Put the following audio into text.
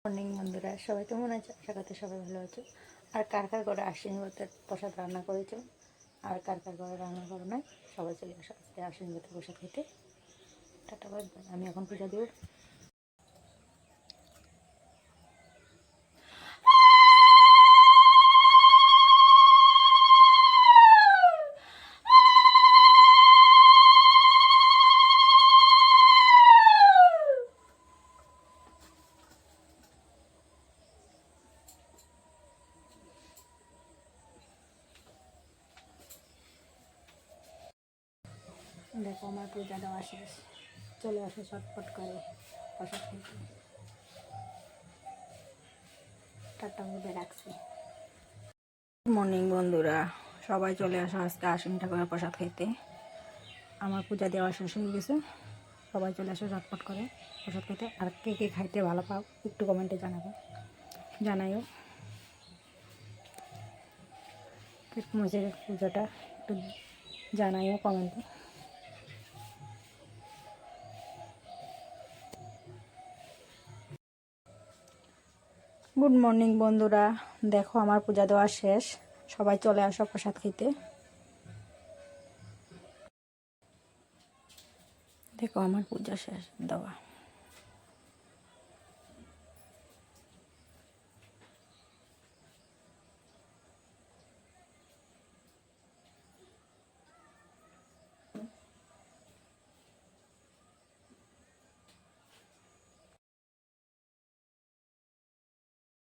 Morning বন্ধুরা, সবাই কেমন আছে? আশা করতে সবাই ভালো আছো। আর কার কার করে আশ্বিনী ব্রতের প্রসাদ রান্না করেছো, আর কার কার করে রান্না করো নাই, সবাই চলে আসো আজকে আশ্বিনী ব্রতের প্রসাদ খেতে। Tata bye bye. আমি এখন পূজা দেব। দেখো আমার পূজা দেওয়া শেষ, চলে আসো চটপট করে প্রসাদ খেতে। টাটা বাই, রাখছি। মর্নিং বন্ধুরা, সবাই চলে আসো আজকে আশ্বিনী ঠাকুরের প্রসাদ খেতে। আমার পূজা দেওয়া শেষ হয়ে গেছে, সবাই চলে আসো চটপট করে প্রসাদ খেতে। আর কে কে খাইতে ভালো পাও একটু কমেন্টে জানাইও। মুঝে পুজোটা একটু জানাইও কমেন্টে। গুড মর্নিং বন্ধুরা, দেখো আমার পূজা দেওয়া শেষ, সবাই চলে আসো প্রসাদ খেতে। দেখো আমার পূজা শেষ দেওয়া।